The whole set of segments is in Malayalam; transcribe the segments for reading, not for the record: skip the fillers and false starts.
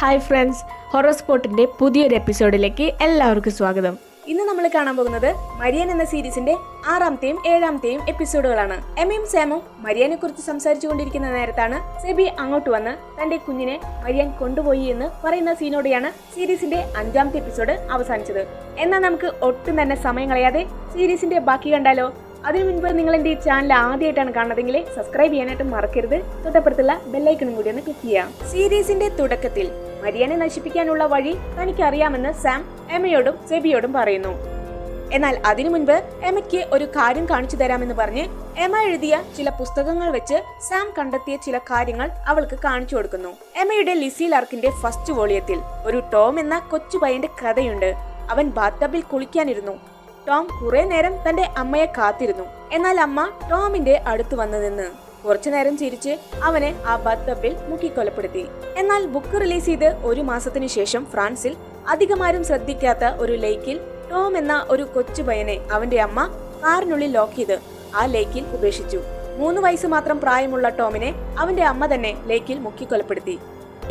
ഹായ് ഫ്രണ്ട്സ്, ഹൊറോസ്പോട്ടിന്റെ പുതിയൊരു എപ്പിസോഡിലേക്ക് എല്ലാവർക്കും സ്വാഗതം. ഇന്ന് നമ്മൾ കാണാൻ പോകുന്നത് മരിയൻ എന്ന സീരീസിന്റെ 6ാമത്തെയും 7ാമത്തെയും എപ്പിസോഡുകളാണ്. എമ്മയും സാമും മരിയനെ കുറിച്ച് സംസാരിച്ചു കൊണ്ടിരിക്കുന്ന നേരത്താണ് സെബി അങ്ങോട്ട് വന്ന് തന്റെ കുഞ്ഞിനെ മരിയൻ കൊണ്ടുപോയി എന്ന് പറയുന്ന സീനോടെയാണ് സീരീസിന്റെ 5ാമത്തെ എപ്പിസോഡ് അവസാനിച്ചത്. എന്നാൽ നമുക്ക് ഒട്ടും തന്നെ സമയം കളയാതെ സീരീസിന്റെ ബാക്കി കണ്ടാലോ? അതിനു മുൻപ് നിങ്ങൾ എന്റെ ഈ ചാനൽ ആദ്യമായിട്ടാണ് കാണുന്നതെങ്കിൽ സബ്സ്ക്രൈബ് ചെയ്യാനായിട്ട് മറക്കരുത്. തൊട്ടപ്പുറത്തുള്ള ബെല്ലൈക്കണും കൂടി ഒന്ന് ക്ലിക്ക് ചെയ്യാം. സീരീസിന്റെ തുടക്കത്തിൽ മരിയനെ നശിപ്പിക്കാനുള്ള വഴി തനിക്കറിയാമെന്ന് സാം എമ്മയോടും സെബിയോടും പറയുന്നു. എന്നാൽ അതിനു മുൻപ് എമ്മയ്ക്ക് ഒരു കാര്യം കാണിച്ചു തരാമെന്ന് പറഞ്ഞ് എമ്മ എഴുതിയ ചില പുസ്തകങ്ങൾ വെച്ച് സാം കണ്ടെത്തിയ ചില കാര്യങ്ങൾ അവൾക്ക് കാണിച്ചു കൊടുക്കുന്നു. എമ്മയുടെ ലിസി ലാർക്കിന്റെ ഫസ്റ്റ് വോളിയത്തിൽ ഒരു ടോം എന്ന കൊച്ചു പയ്യന്റെ കഥയുണ്ട്. അവൻ ബാത്ടബിൽ കുളിക്കാനിരുന്നു. ടോം കുറെ നേരം തന്റെ അമ്മയെ കാത്തിരുന്നു. എന്നാൽ അമ്മ ടോമിന്റെ അടുത്ത് വന്നു നിന്ന് കുറച്ചു നേരം ചിരിച്ച് അവനെ ആ ബാത്ടബിൽ മുക്കിക്കൊലപ്പെടുത്തി. എന്നാൽ ബുക്ക് റിലീസ് ചെയ്ത് ഒരു മാസത്തിനു ശേഷം ഫ്രാൻസിൽ അധികമാരും ശ്രദ്ധിക്കാത്ത ഒരു ലേക്കിൽ ടോം എന്ന ഒരു കൊച്ചു പയ്യനെ അവന്റെ അമ്മ കാറിനുള്ളിൽ ലോക്ക് ചെയ്ത് ആ ലേക്കിൽ ഉപേക്ഷിച്ചു. 3 വയസ്സ് മാത്രം പ്രായമുള്ള ടോമിനെ അവന്റെ അമ്മ തന്നെ ലേക്കിൽ മുക്കിക്കൊലപ്പെടുത്തി.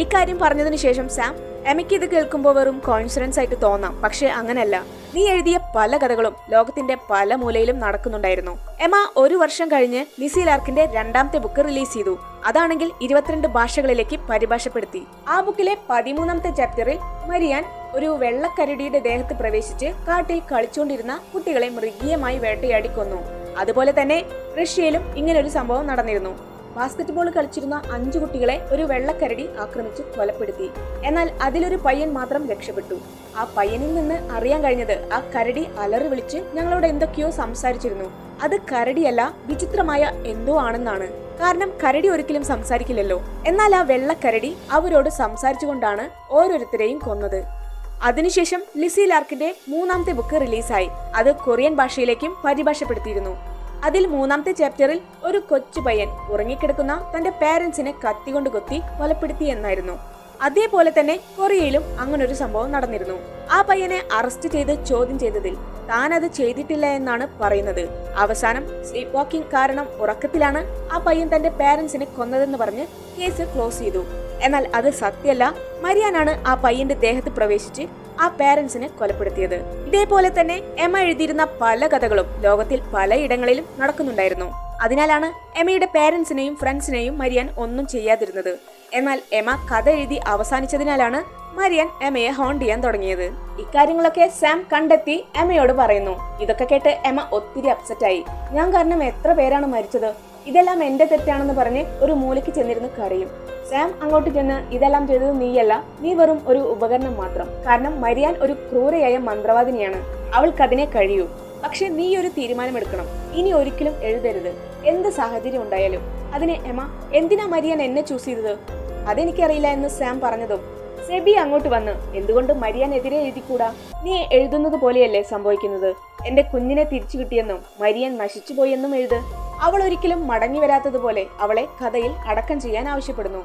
ഇക്കാര്യം പറഞ്ഞതിനു ശേഷം സാം എമ്മയ്ക്ക് ഇത് കേൾക്കുമ്പോൾ വെറും കോയിൻസിഡൻസ് ആയിട്ട് തോന്നാം, പക്ഷെ അങ്ങനല്ല. നീ എഴുതിയ പല കഥകളും ലോകത്തിന്റെ പല മൂലയിലും നടക്കുന്നുണ്ടായിരുന്നു. എമ്മ 1 വർഷം കഴിഞ്ഞ് ലിസി ലാർക്കിന്റെ 2ാമത്തെ ബുക്ക് റിലീസ് ചെയ്തു. അതാണെങ്കിൽ 22 ഭാഷകളിലേക്ക് പരിഭാഷപ്പെടുത്തി. ആ ബുക്കിലെ 13ാമത്തെ ചാപ്റ്ററിൽ മരിയാൻ ഒരു വെള്ളക്കരടിയുടെ ദേഹത്ത് പ്രവേശിച്ച് കാട്ടിൽ കളിച്ചുകൊണ്ടിരുന്ന കുട്ടികളെ മൃഗീയമായി വേട്ടയാടി കൊന്നു. അതുപോലെ തന്നെ റഷ്യയിലും ഇങ്ങനൊരു സംഭവം നടന്നിരുന്നു. ബാസ്കറ്റ്ബോൾ കളിച്ചിരുന്ന 5 കുട്ടികളെ ഒരു വെള്ളക്കരടി ആക്രമിച്ച് കൊലപ്പെടുത്തി. എന്നാൽ അതിലൊരു പയ്യൻ മാത്രം രക്ഷപ്പെട്ടു. ആ പയ്യനിൽ നിന്ന് അറിയാൻ കഴിഞ്ഞത് ആ കരടി അലറി വിളിച്ച് ഞങ്ങളോട് എന്തൊക്കെയോ സംസാരിച്ചിരുന്നു. അത് കരടിയല്ല, വിചിത്രമായ എന്തോ ആണെന്നാണ്. കാരണം കരടി ഒരിക്കലും സംസാരിക്കില്ലല്ലോ. എന്നാൽ ആ വെള്ളക്കരടി അവരോട് സംസാരിച്ചുകൊണ്ടാണ് ഓരോരുത്തരെയും കൊന്നത്. അതിനുശേഷം ലിസി ലാർക്കിന്റെ 3ാമത്തെ ബുക്ക് റിലീസായി. അത് കൊറിയൻ ഭാഷയിലേക്കും പരിഭാഷപ്പെടുത്തിയിരുന്നു. അതിൽ 3ാമത്തെ ചാപ്റ്ററിൽ ഒരു കൊച്ചു പയ്യൻ ഉറങ്ങിക്കിടക്കുന്ന തന്റെ പേരൻസിനെ കത്തികൊണ്ട് കൊത്തി കൊലപ്പെടുത്തി എന്നായിരുന്നു. അതേപോലെ തന്നെ കൊറിയയിലും അങ്ങനൊരു സംഭവം നടന്നിരുന്നു. ആ പയ്യനെ അറസ്റ്റ് ചെയ്ത് ചോദ്യം ചെയ്തതിൽ താൻ അത് ചെയ്തിട്ടില്ല എന്നാണ് പറയുന്നത്. അവസാനം സ്ലീപ്പ് വാക്കിംഗ് കാരണം ഉറക്കത്തിലാണ് ആ പയ്യൻ തന്റെ പേരൻസിനെ കൊന്നതെന്ന് പറഞ്ഞ് കേസ് ക്ലോസ് ചെയ്തു. എന്നാൽ അത് സത്യമല്ല. മരിയാനാണ് ആ പയ്യന്റെ ദേഹത്ത് പ്രവേശിച്ച് ആ പേരൻസിനെ കൊലപ്പെടുത്തിയത്. ഇതേപോലെ തന്നെ എമ്മ എഴുതിയിരുന്ന പല കഥകളും ലോകത്തിൽ പലയിടങ്ങളിലും നടക്കുന്നുണ്ടായിരുന്നു. അതിനാലാണ് എമ്മയുടെ പേരൻസിനെയും ഫ്രണ്ട്സിനെയും മരിയാൻ ഒന്നും ചെയ്യാതിരുന്നത്. എന്നാൽ എമ്മ കഥ എഴുതി അവസാനിച്ചതിനാലാണ് മരിയാൻ എമ്മയെ ഹോണ്ട് ചെയ്യാൻ തുടങ്ങിയത്. ഇക്കാര്യങ്ങളൊക്കെ സാം കണ്ടെത്തി എമ്മയോട് പറയുന്നു. ഇതൊക്കെ കേട്ട് എമ്മ ഒത്തിരി അപ്സെറ്റ് ആയി. ഞാൻ കാരണം എത്ര പേരാണ് മരിച്ചത്, ഇതെല്ലാം എന്റെ തെറ്റാണെന്ന് പറഞ്ഞ് ഒരു മൂലയ്ക്ക് ചെന്നിരുന്ന് കരയും. സാം അങ്ങോട്ട് ചെന്ന് ഇതെല്ലാം ചെയ്തത് നീയല്ല, നീ വെറും ഒരു ഉപകരണം മാത്രം. കാരണം മരിയാൻ ഒരു ക്രൂരയായ മന്ത്രവാദിനിയാണ്. അവൾക്കതിനെ കഴിയൂ. പക്ഷെ നീ ഒരു തീരുമാനമെടുക്കണം. ഇനി ഒരിക്കലും എഴുതരുത്. എന്ത് സാഹചര്യം ഉണ്ടായാലും അതിനെ എമ്മ എന്തിനാ മരിയാൻ എന്നെ ചൂസ് ചെയ്തത്? അതെനിക്കറിയില്ല എന്ന് സാം പറഞ്ഞതും സെബി അങ്ങോട്ട് വന്ന് എന്തുകൊണ്ട് മരിയാനെതിരെ എഴുതിക്കൂടാ? നീ എഴുതുന്നത് പോലെയല്ലേ സംഭവിക്കുന്നത്. എന്റെ കുഞ്ഞിനെ തിരിച്ചു കിട്ടിയെന്നും മരിയാൻ നശിച്ചുപോയെന്നും എഴുത്. അവൾ ഒരിക്കലും മടങ്ങി വരാത്തതുപോലെ അവളെ കഥയിൽ അടക്കം ചെയ്യാൻ ആവശ്യപ്പെടുന്നു.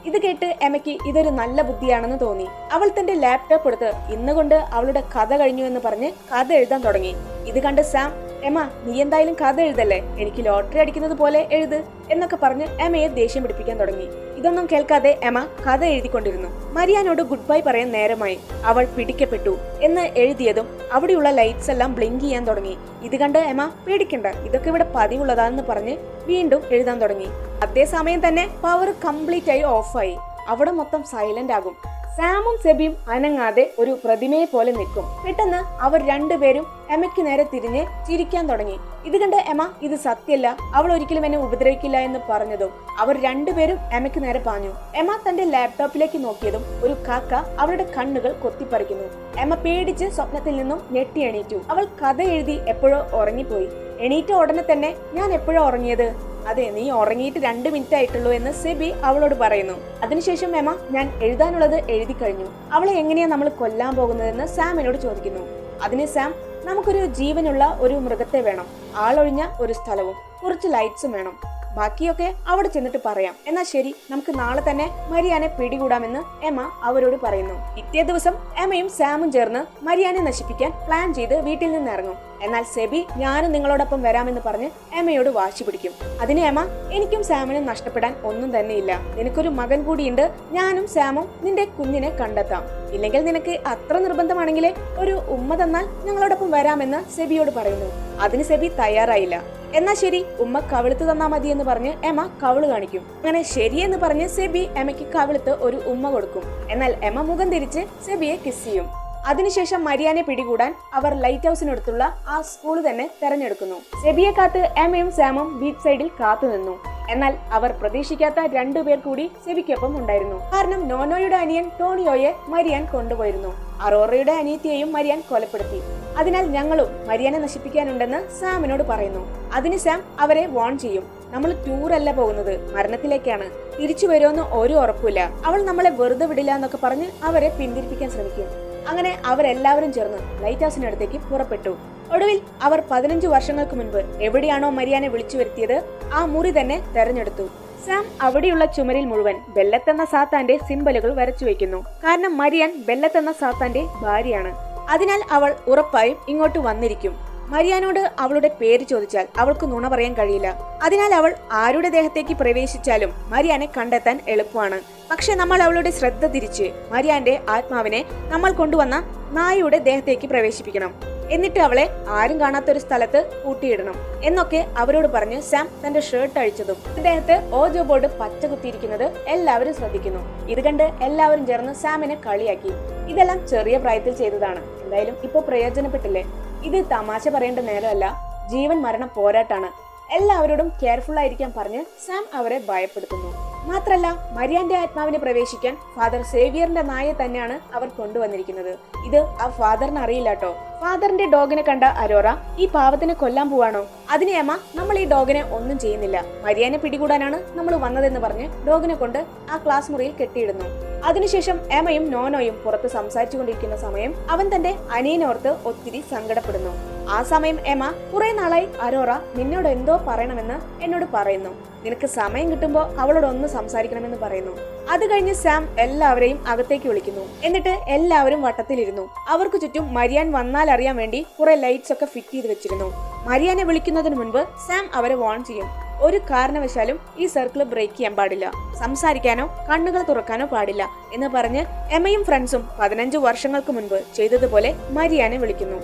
ഇത് കേട്ട് എമ്മയ്ക്ക് ഇതൊരു നല്ല ബുദ്ധിയാണെന്ന് തോന്നി. അവൾ തന്റെ ലാപ്ടോപ്പ് എടുത്ത് ഇന്നുകൊണ്ട് അവളുടെ കഥ കഴിഞ്ഞു എന്ന് പറഞ്ഞ് കഥ എഴുതാൻ തുടങ്ങി. ഇത് കണ്ട് സാം എമ്മ നീ എന്തായാലും കഥ എഴുതല്ലേ, എനിക്ക് ലോട്ടറി അടിക്കുന്നത് പോലെ എഴുത് എന്നൊക്കെ പറഞ്ഞ് എമ്മയെ ദേഷ്യം പിടിപ്പിക്കാൻ തുടങ്ങി. ഇതൊന്നും കേൾക്കാതെ എമ്മ കഥ എഴുതിക്കൊണ്ടിരുന്നു. മരിയാനോട് ഗുഡ് ബൈ പറയാൻ നേരമായി. അവൾ പിടിക്കപ്പെട്ടു എന്ന് എഴുതിയതും അവിടെയുള്ള ലൈറ്റ്സ് എല്ലാം ബ്ലിങ്ക് ചെയ്യാൻ തുടങ്ങി. ഇത് കണ്ട് എമ്മ പേടിക്കണ്ട, ഇതൊക്കെ ഇവിടെ പതിവുള്ളതാണെന്ന് പറഞ്ഞ് വീണ്ടും എഴുതാൻ തുടങ്ങി. അതേസമയം തന്നെ പവർ കംപ്ലീറ്റ് ആയി ഓഫായി. അവിടെ മൊത്തം സൈലന്റ് ആകും. സാമും സെബിയും അനങ്ങാതെ ഒരു പ്രതിമയെ പോലെ നിൽക്കും. പെട്ടെന്ന് അവർ രണ്ടുപേരും എമ്മയ്ക്ക് നേരെ തിരിഞ്ഞ് ചിരിക്കാൻ തുടങ്ങി. ഇത് കണ്ട് എമ്മ ഇത് സത്യമല്ല, അവൾ ഒരിക്കലും എന്നെ ഉപദ്രവിക്കില്ല എന്ന് പറഞ്ഞതും അവർ രണ്ടുപേരും എമ്മയ്ക്ക് നേരെ പാഞ്ഞു. എമ്മ തന്റെ ലാപ്ടോപ്പിലേക്ക് നോക്കിയതും ഒരു കാക്ക അവളുടെ കണ്ണുകൾ കൊത്തിപ്പറിക്കുന്നു. എമ്മ പേടിച്ച് സ്വപ്നത്തിൽ നിന്നും ഞെട്ടി എണീറ്റു. അവൾ കഥ എഴുതി എപ്പോഴോ ഉറങ്ങിപ്പോയി. എണീറ്റ ഉടനെ തന്നെ ഞാൻ എപ്പോഴോ ഉറങ്ങിയത്? അതെ, നീ ഉറങ്ങിയിട്ട് 2 മിനിറ്റ് ആയിട്ടുള്ളൂ എന്ന് സെബി അവളോട് പറയുന്നു. അതിനുശേഷം എമ്മ ഞാൻ എഴുതാനുള്ളത് എഴുതി കഴിഞ്ഞു. അവളെ എങ്ങനെയാ നമ്മൾ കൊല്ലാൻ പോകുന്നതെന്ന് സാമിനോട് ചോദിക്കുന്നു. അതിന് സാം നമുക്കൊരു ജീവനുള്ള ഒരു മൃഗത്തെ വേണം, ആളൊഴിഞ്ഞ ഒരു സ്ഥലവും കുറച്ച് ലൈറ്റ്സും വേണം. ബാക്കിയൊക്കെ അവിടെ ചെന്നിട്ട് പറയാം. എന്നാൽ ശരി, നമുക്ക് നാളെ തന്നെ മരിയാനെ പിടികൂടാമെന്ന് എമ്മ അവരോട് പറയുന്നു. പിറ്റേ ദിവസം എമ്മയും സാമും ചേർന്ന് മരിയാനെ നശിപ്പിക്കാൻ പ്ലാൻ ചെയ്ത് വീട്ടിൽ നിന്ന് ഇറങ്ങും. എന്നാൽ സെബി ഞാനും നിങ്ങളോടൊപ്പം വരാമെന്ന് പറഞ്ഞ് എമ്മയോട് വാശി പിടിക്കും. അതിന് എമ്മ, എനിക്കും സാമിനും നഷ്ടപ്പെടാൻ ഒന്നും തന്നെയില്ല. നിനക്കൊരു മകൻ കൂടിയുണ്ട്. ഞാനും സാമും നിന്റെ കുഞ്ഞിനെ കണ്ടെത്താം. ഇല്ലെങ്കിൽ നിനക്ക് അത്ര നിർബന്ധമാണെങ്കിൽ ഒരു ഉമ്മ തന്നാൽ ഞങ്ങളോടൊപ്പം വരാമെന്ന് സെബിയോട് പറയുന്നു. അതിന് സെബി തയ്യാറായില്ല. എന്നാ ശരി, ഉമ്മ കവിളുത്ത് തന്നാ മതി എന്ന് പറഞ്ഞ് എമ്മ കവിള് കാണിക്കും. അങ്ങനെ ശരിയെന്ന് പറഞ്ഞ് സെബി എമ്മയ്ക്ക് കവിളുത്ത് ഒരു ഉമ്മ കൊടുക്കും. എന്നാൽ എമ്മ മുഖം തിരിച്ച് സെബിയെ കിസ് ചെയ്യും. അതിനുശേഷം മരിയാനെ പിടികൂടാൻ അവർ ലൈറ്റ് ഹൗസിനടുത്തുള്ള ആ സ്കൂൾ തന്നെ തെരഞ്ഞെടുക്കുന്നു. സെബിയെ കാത്ത് എമ്മയും സാമും ബീച്ച് സൈഡിൽ കാത്തുനിന്നു. എന്നാൽ അവർ പ്രതീക്ഷിക്കാത്ത 2 പേർ കൂടി സെബിക്കൊപ്പം ഉണ്ടായിരുന്നു. കാരണം നോനോയുടെ അനിയൻ ടോണിയോയെ മരിയാൻ കൊണ്ടുപോയിരുന്നു. അറോറയുടെ അനിയത്തിയെയും മരിയാൻ കൊലപ്പെടുത്തി. അതിനാൽ ഞങ്ങളും മരിയാനെ നശിപ്പിക്കാനുണ്ടെന്ന് സാമിനോട് പറയുന്നു. അതിന് സാം അവരെ വാൺ ചെയ്യും. നമ്മൾ ടൂർ അല്ല പോകുന്നത്, മരണത്തിലേക്കാണ്. തിരിച്ചു വരുമെന്ന് ഒരു ഉറപ്പില്ല. അവൾ നമ്മളെ വെറുതെ വിടില്ല എന്നൊക്കെ പറഞ്ഞ് അവരെ പിന്തിരിപ്പിക്കാൻ ശ്രമിക്കും. അങ്ങനെ അവരെല്ലാവരും ചേർന്ന് ലൈറ്റ് ഹൗസിനടുത്തേക്ക് പുറപ്പെട്ടു. ഒടുവിൽ അവർ 15 വർഷങ്ങൾക്ക് മുൻപ് എവിടെയാണോ മരിയാനെ വിളിച്ചു വരുത്തിയത് ആ മുറി തന്നെ തെരഞ്ഞെടുത്തു. സാം അവിടെയുള്ള ചുമരിൽ മുഴുവൻ ബെല്ലത്ത് എന്ന സാത്താന്റെ സിംബലുകൾ വരച്ചു വെക്കുന്നു. കാരണം മരിയാൻ ബെല്ലത്ത് എന്ന സാത്താന്റെ ഭാര്യയാണ്. അതിനാൽ അവൾ ഉറപ്പായും ഇങ്ങോട്ട് വന്നിരിക്കും. മരിയാനോട് അവളുടെ പേര് ചോദിച്ചാൽ അവൾക്ക് നുണ പറയാൻ കഴിയില്ല. അതിനാൽ അവൾ ആരുടെ ദേഹത്തേക്ക് പ്രവേശിച്ചാലും മരിയാനെ കണ്ടെത്താൻ എളുപ്പമാണ്. പക്ഷെ നമ്മൾ അവളുടെ ശ്രദ്ധ തിരിച്ച് മരിയാന്റെ ആത്മാവിനെ നമ്മൾ കൊണ്ടുവന്ന നായയുടെ ദേഹത്തേക്ക് പ്രവേശിപ്പിക്കണം. എന്നിട്ട് അവളെ ആരും കാണാത്തൊരു സ്ഥലത്ത് കൂട്ടിയിടണം എന്നൊക്കെ അവരോട് പറഞ്ഞ് സാം തന്റെ ഷർട്ട് അഴിച്ചതും ദേഹത്ത് ഓജോ ബോർഡ് പച്ച കുത്തിയിരിക്കുന്നത് എല്ലാവരും ശ്രദ്ധിക്കുന്നു. ഇത് കണ്ട് എല്ലാവരും ചേർന്ന് സാമിനെ കളിയാക്കി. ഇതെല്ലാം ചെറിയ പ്രായത്തിൽ ചെയ്തതാണ്. എന്തായാലും ഇപ്പൊ പ്രയോജനപ്പെട്ടില്ലേ? ഇത് തമാശ പറയേണ്ട നേരമല്ല, ജീവൻ മരണ പോരാട്ടാണ്. എല്ലാവരോടും കെയർഫുൾ ആയിരിക്കാൻ പറഞ്ഞ് സാം അവരെ ഭയപ്പെടുത്തുന്നു. മാത്രല്ല മരിയാന്റെ ആത്മാവിനെ പ്രവേശിക്കാൻ ഫാദർ സേവിയറിന്റെ നായെ തന്നെയാണ് അവർ കൊണ്ടുവന്നിരിക്കുന്നത്. ഇത് ആ ഫാദറിന് അറിയില്ല കേട്ടോ. ഫാദറിന്റെ ഡോഗിനെ കണ്ട അരോറ ഈ പാവത്തിനെ കൊല്ലാൻ പോവാണോ? അതിനെ അമ്മ, നമ്മൾ ഈ ഡോഗിനെ ഒന്നും ചെയ്യുന്നില്ല, മരിയാനെ പിടികൂടാനാണ് നമ്മൾ വന്നതെന്ന് പറഞ്ഞ് ഡോഗിനെ കൊണ്ട് ആ ക്ലാസ് മുറിയിൽ കെട്ടിയിടുന്നു. അതിനുശേഷം എമയും നോനോയും പുറത്ത് സംസാരിച്ചു കൊണ്ടിരിക്കുന്ന സമയം അവൻ തന്റെ അനിയനോർത്ത് ഒത്തിരി സങ്കടപ്പെടുന്നു. ആ സമയം എമ, കുറെ നാളായി അരോറ നിന്നോട് എന്തോ പറയണമെന്ന് എന്നോട് പറയുന്നു. നിനക്ക് സമയം കിട്ടുമ്പോ അവളോട് ഒന്ന് സംസാരിക്കണമെന്ന് പറയുന്നു. അത് കഴിഞ്ഞ് സാം എല്ലാവരെയും അകത്തേക്ക് വിളിക്കുന്നു. എന്നിട്ട് എല്ലാവരും വട്ടത്തിലിരുന്നു. അവർക്ക് ചുറ്റും മരിയാൻ വന്നാൽ അറിയാൻ വേണ്ടി കുറെ ലൈറ്റ്സ് ഒക്കെ ഫിറ്റ് ചെയ്ത് വെച്ചിരുന്നു. മരിയാനെ വിളിക്കുന്നതിന് മുൻപ് സാം അവരെ വാൺ ചെയ്യും. ഒരു കാരണവശാലും ഈ സർക്കിൾ ബ്രേക്ക് ചെയ്യാൻ പാടില്ല, സംസാരിക്കാനോ കണ്ണുകൾ തുറക്കാനോ പാടില്ല എന്ന് പറഞ്ഞ് എമയും ഫ്രണ്ട്സും 15 വർഷങ്ങൾക്ക് മുൻപ് ചെയ്തതുപോലെ മരിയാനെ വിളിക്കുന്നു.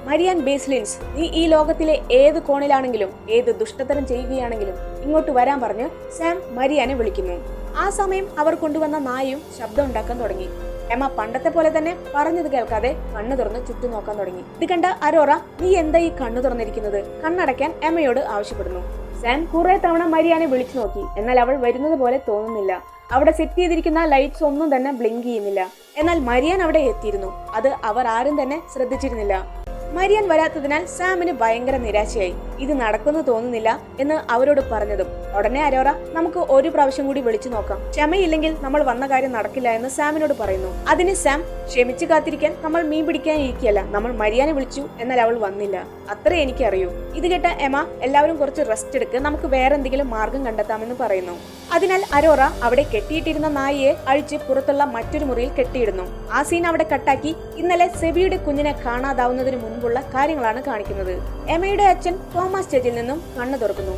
മരിയാൻ ബേസ്ലിൻസ്, നീ ഈ ലോകത്തിലെ ഏത് കോണിലാണെങ്കിലും ഏത് ദുഷ്ടതരം ചെയ്യുകയാണെങ്കിലും ഇങ്ങോട്ട് വരാൻ പറഞ്ഞ് സാം മരിയാനെ വിളിക്കുന്നു. ആ സമയം അവർ കൊണ്ടുവന്ന നായയും ശബ്ദം ഉണ്ടാക്കാൻ തുടങ്ങി. എമ പണ്ടത്തെ പോലെ തന്നെ പറഞ്ഞത് കേൾക്കാതെ കണ്ണു തുറന്ന് ചുറ്റും നോക്കാൻ തുടങ്ങി. ഇത് കണ്ട അരോറ, നീ എന്താ ഈ കണ്ണു തുറന്നിരിക്കുന്നത്? കണ്ണടയ്ക്കാൻ എമയോട് ആവശ്യപ്പെടുന്നു. സാം കുറെ തവണ മരിയാനെ വിളിച്ചു നോക്കി. എന്നാൽ അവൾ വരുന്നത് പോലെ തോന്നുന്നില്ല. അവിടെ സെറ്റ് ചെയ്തിരിക്കുന്ന ലൈറ്റ്സ് ഒന്നും തന്നെ ബ്ലിങ്ക് ചെയ്യുന്നില്ല. എന്നാൽ മരിയാൻ അവിടെ എത്തിയിരുന്നു. അത് അവർ ആരും തന്നെ ശ്രദ്ധിച്ചിരുന്നില്ല. മരിയാൻ വരാത്തതിനാൽ സാമിന് ഭയങ്കര നിരാശയായി. ഇത് നടക്കുന്നു തോന്നുന്നില്ല എന്ന് അവരോട് പറഞ്ഞതും ഉടനെ അരോറ, നമുക്ക് ഒരു പ്രാവശ്യം കൂടി വിളിച്ചു നോക്കാം, ക്ഷമയില്ലെങ്കിൽ നമ്മൾ വന്ന കാര്യം നടക്കില്ല എന്ന് സാമിനോട് പറയുന്നു. അതിന് സാം, ക്ഷമിച്ചു കാത്തിരിക്കാൻ നമ്മൾ മീൻ പിടിക്കാൻ ഇരിക്കുകയല്ല, നമ്മൾ മരിയാനെ വിളിച്ചു, എന്നാൽ അവൾ വന്നില്ല, അത്രേ എനിക്കറിയൂ. ഇത് കേട്ട എമ, എല്ലാവരും കുറച്ച് റെസ്റ്റ് എടുക്ക്, നമുക്ക് വേറെ എന്തെങ്കിലും മാർഗം കണ്ടെത്താമെന്ന് പറയുന്നു. അതിനാൽ അരോറ അവിടെ കെട്ടിയിട്ടിരുന്ന നായയെ അഴിച്ച് പുറത്തുള്ള മറ്റൊരു മുറിയിൽ കെട്ടിയിടുന്നു. ആ സീൻ അവിടെ കട്ടാക്കി ഇന്നലെ സെബിയുടെ കുഞ്ഞിനെ കാണാതാവുന്നതിന് മുൻപുള്ള കാര്യങ്ങളാണ് കാണിക്കുന്നത്. എമയുടെ അച്ഛൻ തോമസ് സ്റ്റേജിൽ നിന്നും കണ്ണു തുറക്കുന്നു.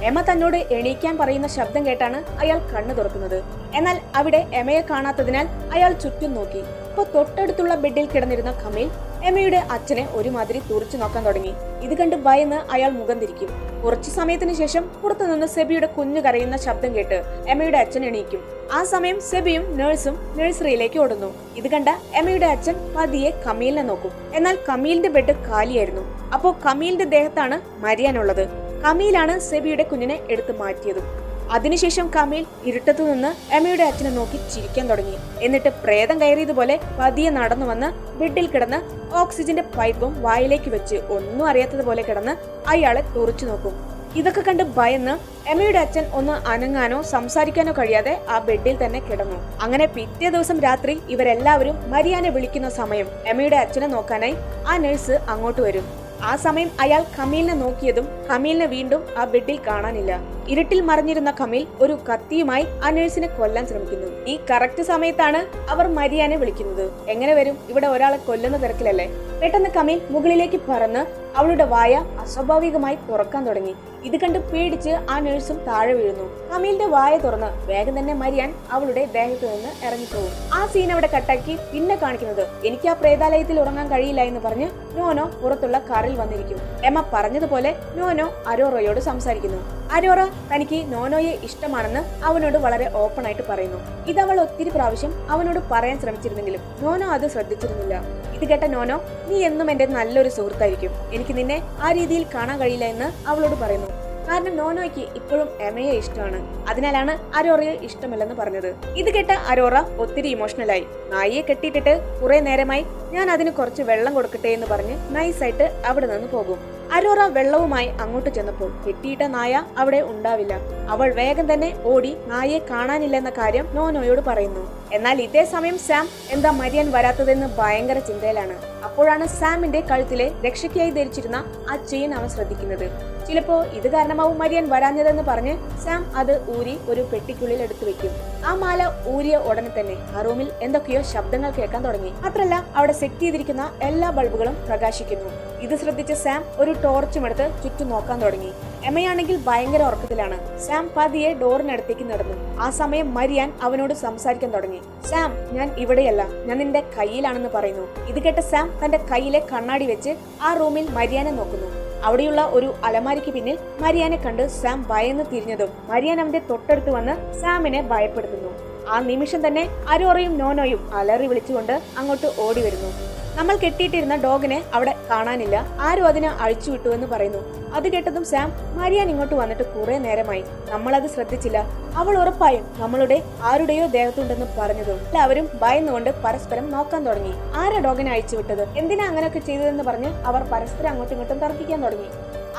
എമ തന്നോട് എണീക്കാൻ പറയുന്ന ശബ്ദം കേട്ടാണ് അയാൾ കണ്ണു തുറക്കുന്നത്. എന്നാൽ അവിടെ എമയെ കാണാത്തതിനാൽ അയാൾ ചുറ്റും നോക്കി. ഇപ്പൊ തൊട്ടടുത്തുള്ള ബെഡിൽ കിടന്നിരുന്ന കമീൽ എമയുടെ അച്ഛനെ ഒരുമാതിരി തുറച്ചു നോക്കാൻ തുടങ്ങി. ഇത് കണ്ട് ഭയന്ന് അയാൾ മുഖം തിരിക്കും. കുറച്ചു സമയത്തിന് ശേഷം പുറത്തുനിന്ന് സെബിയുടെ കുഞ്ഞു കരയുന്ന ശബ്ദം കേട്ട് എമയുടെ അച്ഛൻ എണീക്കും. ആ സമയം സെബിയും നഴ്സും നഴ്സറിയിലേക്ക് ഓടുന്നു. ഇത് കണ്ട എമയുടെ അച്ഛൻ പതിയെ കമീലിനെ നോക്കും. എന്നാൽ കമീലിന്റെ ബെഡ് കാലിയായിരുന്നു. അപ്പോ കമീലിന്റെ ദേഹത്താണ് മരിയാനുള്ളത്. കമീലാണ് സെബിയുടെ കുഞ്ഞിനെ എടുത്തു മാറ്റിയതും. അതിനുശേഷം കമീൽ ഇരുട്ടത്തു നിന്ന് എമയുടെ അച്ഛനെ നോക്കി ചിരിക്കാൻ തുടങ്ങി. എന്നിട്ട് പ്രേതം കയറിയതുപോലെ പതിയെ നടന്നു വന്ന് ബെഡിൽ കിടന്ന് ഓക്സിജന്റെ പൈപ്പും വായിലേക്ക് വെച്ച് ഒന്നും അറിയാത്തതുപോലെ കിടന്ന് അയാളെ തുറച്ചു നോക്കും. ഇതൊക്കെ കണ്ട് ഭയന്ന് എമയുടെ അച്ഛൻ ഒന്ന് അനങ്ങാനോ സംസാരിക്കാനോ കഴിയാതെ ആ ബെഡിൽ തന്നെ കിടന്നു. അങ്ങനെ പിറ്റേ ദിവസം രാത്രി ഇവരെല്ലാവരും മരിയാനെ വിളിക്കുന്ന സമയം എമയുടെ അച്ഛനെ നോക്കാനായി ആ നഴ്സ് അങ്ങോട്ട് വരും. ആ സമയം അയാൾ കമീലിനെ നോക്കിയതും കമീലിനെ വീണ്ടും ആ ബെഡിൽ കാണാനില്ല. ഇരുട്ടിൽ മറിഞ്ഞിരുന്ന കമീൽ ഒരു കത്തിയുമായി ആ നഴ്സിനെ കൊല്ലാൻ ശ്രമിക്കുന്നു. ഈ കറക്റ്റ് സമയത്താണ് അവർ മരിയാനെ വിളിക്കുന്നത്. എങ്ങനെ വരും, ഇവിടെ ഒരാളെ കൊല്ലുന്ന തിരക്കിലല്ലേ. പെട്ടെന്ന് കമീൽ മുകളിലേക്ക് പറന്ന് അവളുടെ വായ അസ്വാഭാവികമായി തുറക്കാൻ തുടങ്ങി. ഇത് കണ്ട് പേടിച്ച് ആ നഴ്സും താഴെ വീഴുന്നു. കമീലിന്റെ വായ തുറന്ന് വേഗം തന്നെ മരിയാൻ അവളുടെ ദേഹത്ത് നിന്ന് ഇറങ്ങിപ്പോകും. ആ സീൻ അവിടെ കട്ടാക്കി പിന്നെ കാണിക്കുന്നത് എനിക്ക് ആ പ്രേതാലയത്തിൽ ഉറങ്ങാൻ കഴിയില്ല എന്ന് പറഞ്ഞ് നോനോ പുറത്തുള്ള കാറിൽ വന്നിരിക്കും. എമ്മ പറഞ്ഞതുപോലെ നോനോ അരോറയോട് സംസാരിക്കുന്നു. അരോറ തനിക്ക് നോനോയെ ഇഷ്ടമാണെന്ന് അവനോട് വളരെ ഓപ്പൺ ആയിട്ട് പറയുന്നു. ഇത് അവൾ ഒത്തിരി പ്രാവശ്യം അവനോട് പറയാൻ ശ്രമിച്ചിരുന്നെങ്കിലും നോനോ അത് ശ്രദ്ധിച്ചിരുന്നില്ല. ഇത് കേട്ട നോനോ, നീ എന്നും എന്റെ നല്ലൊരു സുഹൃത്തായിരിക്കും, എനിക്ക് നിന്നെ ആ രീതിയിൽ കാണാൻ കഴിയില്ല എന്ന് അവളോട് പറയുന്നു. കാരണം നോനോയ്ക്ക് ഇപ്പോഴും എമയെ ഇഷ്ടമാണ്, അതിനാലാണ് അരോറയെ ഇഷ്ടമല്ലെന്ന് പറഞ്ഞത്. ഇത് കേട്ട അരോറ ഒത്തിരി ഇമോഷണലായി. നായിയെ കെട്ടിയിട്ടിട്ട് കുറെ നേരമായി, ഞാൻ അതിന് കുറച്ച് വെള്ളം കൊടുക്കട്ടെ എന്ന് പറഞ്ഞ് നൈസായിട്ട് അവിടെ നിന്ന് പോകും. അരോറ വെള്ളവുമായി അങ്ങോട്ട് ചെന്നപ്പോൾ കെട്ടിയിട്ട നായ അവിടെ ഉണ്ടാവില്ല. അവൾ വേഗം തന്നെ ഓടി നായയെ കാണാനില്ലെന്ന കാര്യം നോനോയോട് പറയുന്നു. എന്നാൽ ഇതേ സമയം സാം എന്താ മരിയാൻ വരാത്തതെന്ന് ഭയങ്കര ചിന്തയിലാണ്. അപ്പോഴാണ് സാമിന്റെ കഴുത്തിലെ രക്ഷയ്ക്കായി ധരിച്ചിരുന്ന ആ ചെയിൻ അവൻ ശ്രദ്ധിക്കുന്നത്. ചിലപ്പോ ഇത് കാരണമാവും മരിയാൻ വരാഞ്ഞതെന്ന് പറഞ്ഞ് സാം അത് ഊരി ഒരു പെട്ടിക്കുള്ളിൽ എടുത്തു വെക്കും. ആ മാല ഊരിയ ഉടനെ തന്നെ ആ റൂമിൽ എന്തൊക്കെയോ ശബ്ദങ്ങൾ കേൾക്കാൻ തുടങ്ങി. മാത്രല്ല അവിടെ സെറ്റ് ചെയ്തിരിക്കുന്ന എല്ലാ ബൾബുകളും പ്രകാശിക്കുന്നു. ഇത് ശ്രദ്ധിച്ച സാം ഒരു ടോർച്ചും എടുത്ത് ചുറ്റും നോക്കാൻ തുടങ്ങി. എമയാണെങ്കിൽ ഭയങ്കര ഉറക്കത്തിലാണ്. സാം പതിയെ ഡോറിനടുത്തേക്ക് നടന്നു. ആ സമയം മരിയാൻ അവനോട് സംസാരിക്കാൻ തുടങ്ങി. സാം, ഞാൻ ഇവിടെയല്ല, ഞാൻ നിന്റെ കയ്യിലാണെന്ന് പറയുന്നു. ഇത് കേട്ട സാം തന്റെ കയ്യിലെ കണ്ണാടി വെച്ച് ആ റൂമിൽ മരിയാനെ നോക്കുന്നു. അവിടെയുള്ള ഒരു അലമാരിക്ക് പിന്നിൽ മരിയാനെ കണ്ട് സാം ഭയന്ന് തിരിഞ്ഞതും മരിയാൻ അവന്റെ തൊട്ടടുത്ത് വന്ന് സാമിനെ ഭയപ്പെടുത്തുന്നു. ആ നിമിഷം തന്നെ അരോറയും നോനോയും അലറി വിളിച്ചുകൊണ്ട് അങ്ങോട്ട് ഓടി വരുന്നു. നമ്മൾ കെട്ടിയിട്ടിരുന്ന ഡോഗിനെ അവിടെ കാണാനില്ല, ആരും അതിനെ അഴിച്ചുവിട്ടു എന്ന് പറയുന്നു. അത് കേട്ടതും സാം, മരിയാൻ ഇങ്ങോട്ട് വന്നിട്ട് കുറെ നേരമായി, നമ്മളത് ശ്രദ്ധിച്ചില്ല, അവൾ ഉറപ്പായും നമ്മളുടെ ആരുടെയോ ദേഹത്തുണ്ടെന്ന് പറഞ്ഞതും എല്ലാവരും ഭയന്നുകൊണ്ട് പരസ്പരം നോക്കാൻ തുടങ്ങി. ആരാ ഡോഗിനെ അഴിച്ചുവിട്ടത്, എന്തിനാ അങ്ങനെയൊക്കെ ചെയ്തതെന്ന് പറഞ്ഞ് അവർ പരസ്പരം അങ്ങോട്ടും ഇങ്ങോട്ടും തർക്കിക്കാൻ തുടങ്ങി.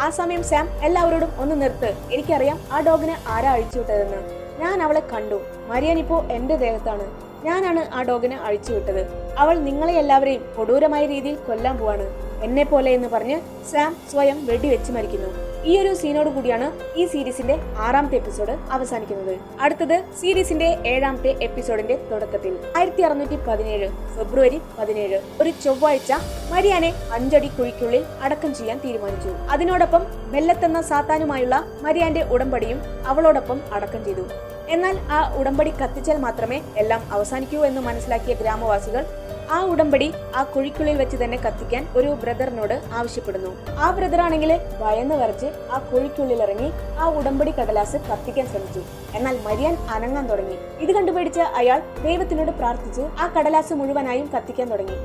ആ സമയം സാം എല്ലാവരോടും ഒന്ന് നിർത്ത്, എനിക്കറിയാം ആ ഡോഗിനെ ആരാ അഴിച്ചുവിട്ടതെന്ന്. ഞാൻ അവളെ കണ്ടു, മരിയാൻ ഇപ്പോ എന്റെ ദേഹത്താണ്, ഞാനാണ് ആ ഡോഗിനെ അഴിച്ചുവിട്ടത്, അവൾ നിങ്ങളെ എല്ലാവരെയും കൊടൂരമായ രീതിയിൽ കൊല്ലാൻ പോവാണ്, എന്നെ പോലെ എന്ന് പറഞ്ഞ് സാം സ്വയം വെടിവെച്ച് മരിക്കുന്നു. ഈ ഒരു സീനോട് കൂടിയാണ് ഈ സീരീസിന്റെ 6ാമത്തെ എപ്പിസോഡ് അവസാനിക്കുന്നത്. അടുത്തത് സീരീസിന്റെ 7ാമത്തെ എപ്പിസോഡിന്റെ തുടക്കത്തിൽ 1617 ഫെബ്രുവരി 17 ഒരു ചൊവ്വാഴ്ച മരിയാനെ 5 അടി കുഴിക്കുള്ളിൽ അടക്കം ചെയ്യാൻ തീരുമാനിച്ചു. അതിനോടൊപ്പം ബെല്ലത്തെന്ന സാത്താനുമായുള്ള മരിയാന്റെ ഉടമ്പടിയും അവളോടൊപ്പം അടക്കം ചെയ്തു. എന്നാൽ ആ ഉടമ്പടി കത്തിച്ചാൽ മാത്രമേ എല്ലാം അവസാനിക്കൂ എന്ന് മനസ്സിലാക്കിയ ഗ്രാമവാസികൾ ആ ഉടമ്പടി ആ കുഴിക്കുള്ളിൽ വെച്ച് തന്നെ കത്തിക്കാൻ ഒരു ബ്രദറിനോട് ആവശ്യപ്പെടുന്നു. ആ ബ്രദർ ആണെങ്കിൽ ഭയന്ന് വരച്ച് ആ കുഴിക്കുള്ളിൽ ഇറങ്ങി ആ ഉടമ്പടി കടലാസ് കത്തിക്കാൻ ശ്രമിച്ചു. എന്നാൽ മരിയാൻ അനങ്ങാൻ തുടങ്ങി. ഇത് കണ്ടുപിടിച്ച അയാൾ ദൈവത്തിനോട് പ്രാർത്ഥിച്ച് ആ കടലാസ് മുഴുവനായും കത്തിക്കാൻ തുടങ്ങി.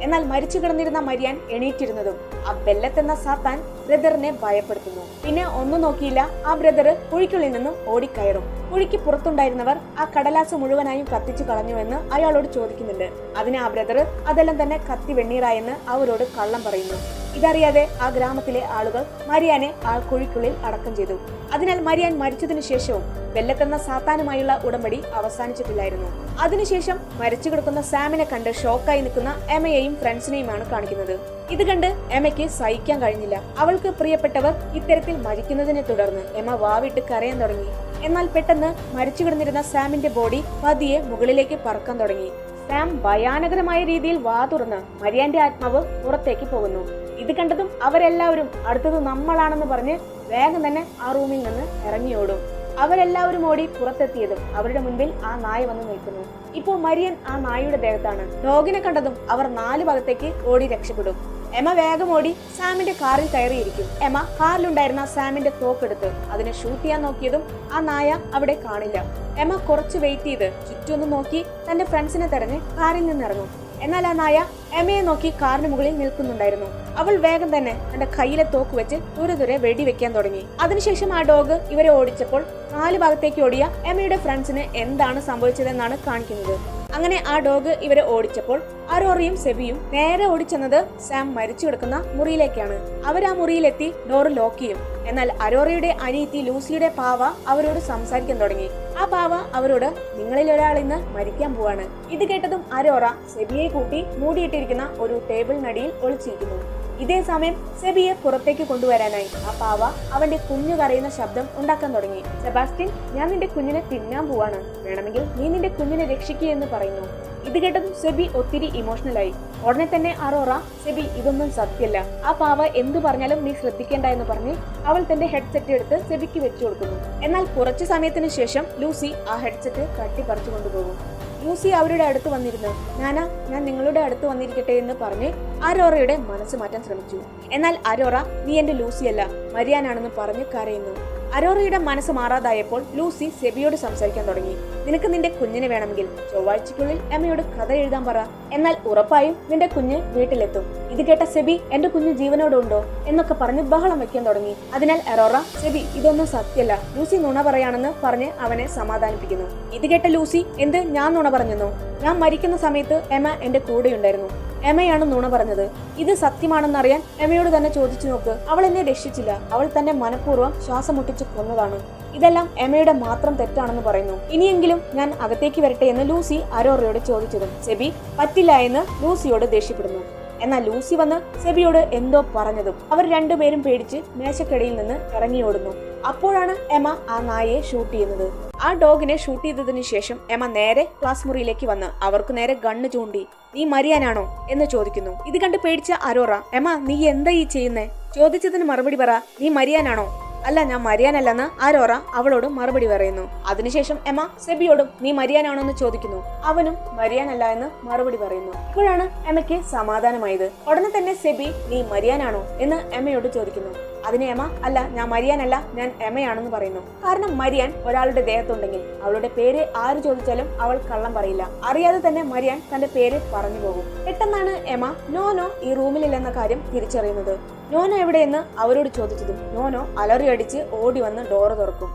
എന്നാൽ മരിച്ചു കിടന്നിരുന്ന മരിയാൻ എണീറ്റിരുന്നതും ആ ബെല്ലത്തെന്ന സാത്താൻ ബ്രദറിനെ ഭയപ്പെടുത്തുന്നു. പിന്നെ ഒന്നും നോക്കിയില്ല, ആ ബ്രദർ കുഴിക്കുള്ളിൽ നിന്നും ഓടിക്കയറും. കുഴിക്ക് പുറത്തുണ്ടായിരുന്നവർ ആ കടലാസ് മുഴുവനായും കത്തിച്ചു കളഞ്ഞുവെന്ന് അയാളോട് ചോദിക്കുന്നുണ്ട്. അതിന് ആ ബ്രദർ അതെല്ലാം തന്നെ കത്തി വെണ്ണീറായെന്ന് അവരോട് കള്ളം പറയുന്നു. ഇതറിയാതെ ആ ഗ്രാമത്തിലെ ആളുകൾ മരിയാനെ ആ കുഴിക്കുള്ളിൽ അടക്കം ചെയ്തു. അതിനാൽ മരിയാൻ മരിച്ചതിനു ശേഷവും ബെല്ലത്തെന്ന സാത്താനുമായുള്ള ഉടമ്പടി അവസാനിച്ചിട്ടില്ലായിരുന്നു. അതിനുശേഷം മരിച്ചു കിടക്കുന്ന സാമിനെ കണ്ട് ഷോക്കായി നിൽക്കുന്ന എമയെയും ഫ്രണ്ട്സിനെയുമാണ് കാണിക്കുന്നത്. ഇത് കണ്ട് എമയ്ക്ക് സഹിക്കാൻ കഴിഞ്ഞില്ല. അവൾക്ക് പ്രിയപ്പെട്ടവർ ഇത്തരത്തിൽ മരിക്കുന്നതിനെ തുടർന്ന് എമ വാവിട്ട് കരയാൻ തുടങ്ങി. എന്നാൽ പെട്ടെന്ന് മരിച്ചു കിടന്നിരുന്ന സാമിന്റെ ബോഡി പതിയെ മുകളിലേക്ക് പറക്കാൻ തുടങ്ങി. സാം ഭയാനകരമായ രീതിയിൽ വാ തുറന്ന് മരിയാന്റെ ആത്മാവ് പുറത്തേക്ക് പോകുന്നു. ഇത് കണ്ടതും അവരെല്ലാവരും അടുത്തത് നമ്മളാണെന്ന് പറഞ്ഞ് വേഗം തന്നെ ആ റൂമിൽ നിന്ന് ഇറങ്ങിയോടും. അവരെല്ലാവരും ഓടി പുറത്തെത്തിയതും അവരുടെ മുൻപിൽ ആ നായ വന്ന് നിൽക്കുന്നു. ഇപ്പോൾ മരിയൻ ആ നായയുടെ ദേഹത്താണ്. ഡോഗിനെ കണ്ടതും അവർ 4 ഭാഗത്തേക്ക് ഓടി രക്ഷപ്പെടും. എമ വേഗം ഓടി സാമിന്റെ കാറിൽ കയറിയിരിക്കും. എമ കാറിലുണ്ടായിരുന്ന സാമിന്റെ തോക്കെടുത്ത് അതിനെ ഷൂട്ട് ചെയ്യാൻ നോക്കിയതും ആ നായ അവിടെ കാണില്ല. എമ കുറച്ച് വെയിറ്റ് ചെയ്ത് ചുറ്റൊന്ന് നോക്കി തന്റെ ഫ്രണ്ട്സിനെ തെരഞ്ഞ് കാറിൽ നിന്നിറങ്ങും. എന്നാൽ ആ നായ എമയെ നോക്കി കാറിന് മുകളിൽ നിൽക്കുന്നുണ്ടായിരുന്നു. അവൾ വേഗം തന്നെ തന്റെ കയ്യിലെ തോക്ക് വെച്ച് ദൂരെ വെടിവെക്കാൻ തുടങ്ങി. അതിനുശേഷം ആ ഡോഗ് ഇവരെ ഓടിച്ചപ്പോൾ 4 ഭാഗത്തേക്ക് ഓടിയ എമയുടെ ഫ്രണ്ട്സിന് എന്താണ് സംഭവിച്ചതെന്നാണ് കാണിക്കുന്നത്. അങ്ങനെ ആ ഡോഗ് ഇവരെ ഓടിച്ചപ്പോൾ അരോറയും സെബിയും നേരെ ഓടിച്ചെന്നത് സാം മരിച്ചു കിടക്കുന്ന മുറിയിലേക്കാണ്. അവർ ആ മുറിയിലെത്തി ഡോർ ലോക്ക് ചെയ്യും. എന്നാൽ അരോറയുടെ അനിയത്തി ലൂസിയുടെ പാവ അവരോട് സംസാരിക്കാൻ തുടങ്ങി. ആ പാവ അവരോട് നിങ്ങളിൽ ഒരാൾ ഇന്ന് മരിക്കാൻ പോവാണ്. ഇത് കേട്ടതും അരോറ സെബിയെ കൂട്ടി മൂടിയിട്ടിരിക്കുന്ന ഒരു ടേബിളിനടിയിൽ ഒളിച്ചിരിക്കുന്നു. ഇതേ സമയം സെബിയെ പുറത്തേക്ക് കൊണ്ടുവരാനായി ആ പാവ അവന്റെ കുഞ്ഞു കരയുന്ന ശബ്ദം ഉണ്ടാക്കാൻ തുടങ്ങി. സെബാസ്റ്റ്യൻ, ഞാൻ നിന്റെ കുഞ്ഞിനെ തിന്നാൻ പോവാണ്, വേണമെങ്കിൽ നീ നിന്റെ കുഞ്ഞിനെ രക്ഷിക്കുക എന്ന് പറയുന്നു. ഇത് കേട്ടതും സെബി ഒത്തിരി ഇമോഷണലായി. ഉടനെ തന്നെ അറോറ, സെബി ഇതൊന്നും സത്യമല്ല, ആ പാവ എന്തു പറഞ്ഞാലും നീ ശ്രദ്ധിക്കേണ്ട എന്ന് പറഞ്ഞ് അവൾ തന്റെ ഹെഡ്സെറ്റ് എടുത്ത് സെബിക്ക് വെച്ചു കൊടുക്കുന്നു. എന്നാൽ കുറച്ചു സമയത്തിന് ശേഷം ലൂസി ആ ഹെഡ്സെറ്റ് തട്ടിപ്പറിച്ചു കൊണ്ടുപോകും. ലൂസി അവരുടെ അടുത്ത് വന്നിരുന്നു. ഞാൻ നിങ്ങളുടെ അടുത്ത് വന്നിരിക്കട്ടെ എന്ന് പറഞ്ഞ് അരോറയുടെ മനസ്സ് മാറ്റാൻ ശ്രമിച്ചു. എന്നാൽ അരോറ, നീ എന്റെ ലൂസിയല്ല, മരിയാനാണെന്ന് പറഞ്ഞ് കരയുന്നു. അരോറയുടെ മനസ്സ് മാറാതായപ്പോൾ ലൂസി സെബിയോട് സംസാരിക്കാൻ തുടങ്ങി. നിനക്ക് നിന്റെ കുഞ്ഞിനെ വേണമെങ്കിൽ ചൊവ്വാഴ്ചയ്ക്കുള്ളിൽ എമ്മയോട് കഥ എഴുതാൻ പറ, എന്നാൽ ഉറപ്പായും നിന്റെ കുഞ്ഞ് വീട്ടിലെത്തും. ഇത് കേട്ട സെബി, എന്റെ കുഞ്ഞ് ജീവനോടുണ്ടോ എന്നൊക്കെ പറഞ്ഞ് ബഹളം വെക്കാൻ തുടങ്ങി. അതിനാൽ അരോറ, സെബി ഇതൊന്നും സത്യമല്ല, ലൂസി നുണ പറയാണെന്ന് പറഞ്ഞ് അവനെ സമാധാനിപ്പിക്കുന്നു. ഇത് കേട്ട ലൂസി, എന്ത് ഞാൻ നുണ പറഞ്ഞെന്നോ? ഞാൻ മരിക്കുന്ന സമയത്ത് എമ്മ എന്റെ കൂടെയുണ്ടായിരുന്നു, എമ്മയാണ് നുണ പറഞ്ഞത്. ഇത് സത്യമാണെന്നറിയാൻ എമ്മയോട് തന്നെ ചോദിച്ചു നോക്ക്. അവൾ എന്നെ രക്ഷിച്ചില്ല, അവൾ തന്നെ മനഃപൂർവ്വം ശ്വാസം മുട്ടിച്ച് കൊന്നതാണ്. ഇതെല്ലാം എമ്മയുടെ മാത്രം തെറ്റാണെന്ന് പറയുന്നു. ഇനിയെങ്കിലും ഞാൻ അകത്തേക്ക് വരട്ടെ എന്ന് ലൂസി അരോറയോട് ചോദിച്ചതും സെബി പറ്റില്ല എന്ന് ലൂസിയോട് ദേഷ്യപ്പെടുന്നു. എന്നാൽ ലൂസി വന്ന് സെബിയോട് എന്തോ പറഞ്ഞതും അവർ രണ്ടുപേരും പേടിച്ച് മേശക്കടിയിൽ നിന്ന് ഇറങ്ങിയോടുന്നു. അപ്പോഴാണ് എമ്മ ആ നായയെ ഷൂട്ട് ചെയ്യുന്നത്. ആ ഡോഗിനെ ഷൂട്ട് ചെയ്തതിനു ശേഷം എമ്മ നേരെ ക്ലാസ് മുറിയിലേക്ക് വന്ന് അവർക്ക് നേരെ ഗണ്ണ് ചൂണ്ടി, നീ മരിയാനാണോ എന്ന് ചോദിക്കുന്നു. ഇത് കണ്ട് പേടിച്ച അരോറ, എമ്മ നീ എന്താ ഈ ചെയ്യുന്നേ? ചോദിച്ചതിന് മറുപടി പറ, നീ മരിയാനാണോ? അല്ല, ഞാൻ മരിയാനല്ലെന്ന് അരോറ അവളോട് മറുപടി പറയുന്നു. അതിനുശേഷം എമ്മ സെബിയോടും നീ മരിയാനാണോ എന്ന് ചോദിക്കുന്നു. അവനും മരിയാനല്ല എന്ന് മറുപടി പറയുന്നു. ഇപ്പോഴാണ് എമ്മയ്ക്ക് സമാധാനമായത്. ഉടനെ തന്നെ സെബി, നീ മരിയാനാണോ എന്ന് എമ്മയോട് ചോദിക്കുന്നു. അതിന് എമ്മ, അല്ല, ഞാൻ മരിയാനല്ല, ഞാൻ എമ്മയാണെന്ന് പറയുന്നു. കാരണം മരിയാൻ ഒരാളുടെ ദേഹത്തുണ്ടെങ്കിൽ അവളുടെ പേര് ആര് ചോദിച്ചാലും അവൾ കള്ളം പറയില്ല. അറിയാതെ തന്നെ മരിയാൻ തന്റെ പേര് പറഞ്ഞു പോകും. പെട്ടെന്നാണ് എമ്മ നോനോ ഈ റൂമിലില്ലെന്ന കാര്യം തിരിച്ചറിയുന്നത്. നോനോ എവിടെയെന്ന് അവരോട് ചോദിച്ചതും നോനോ അലറിയടിച്ച് ഓടി വന്ന് ഡോറ് തുറക്കും.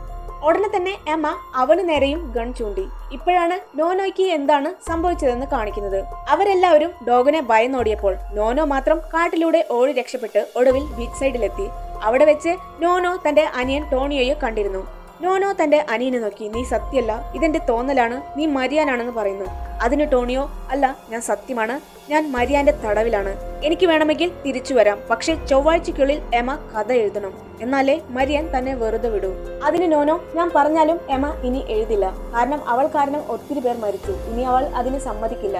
ഉടനെ തന്നെ എമ്മ അവന് നേരെയും ഗൺ ചൂണ്ടി. ഇപ്പോഴാണ് നോനോയ്ക്ക് എന്താണ് സംഭവിച്ചതെന്ന് കാണിക്കുന്നത്. അവരെല്ലാവരും ഡോഗിനെ ഭയന്നോടിയപ്പോൾ നോനോ മാത്രം കാട്ടിലൂടെ ഓടി രക്ഷപ്പെട്ട് ഒടുവിൽ ബീച്ച് സൈഡിലെത്തി. അവിടെ വെച്ച് നോനോ തന്റെ അനിയൻ ടോണിയോയെ കണ്ടിരുന്നു. നോനോ തന്റെ അനിയനെ നോക്കി, നീ സത്യമല്ല, ഇതെന്റെ തോന്നലാണ്, നീ മരിയാനാണെന്ന് പറയുന്നു. അതിന് ടോണിയോ, അല്ല, ഞാൻ സത്യമാണ്, ഞാൻ മരിയാന്റെ തടവിലാണ്, എനിക്ക് വേണമെങ്കിൽ തിരിച്ചു വരാം, പക്ഷെ ചൊവ്വാഴ്ചയ്ക്കുള്ളിൽ എമ്മ കഥ എഴുതണം, എന്നാലേ മരിയാൻ തന്നെ വെറുതെ വിടൂ. അതിന് നോനോ, ഞാൻ പറഞ്ഞാലും എമ്മ ഇനി എഴുതില്ല, കാരണം അവൾ കാരണം ഒത്തിരി പേർ മരിച്ചു, ഇനി അവൾ അതിന് സമ്മതിക്കില്ല.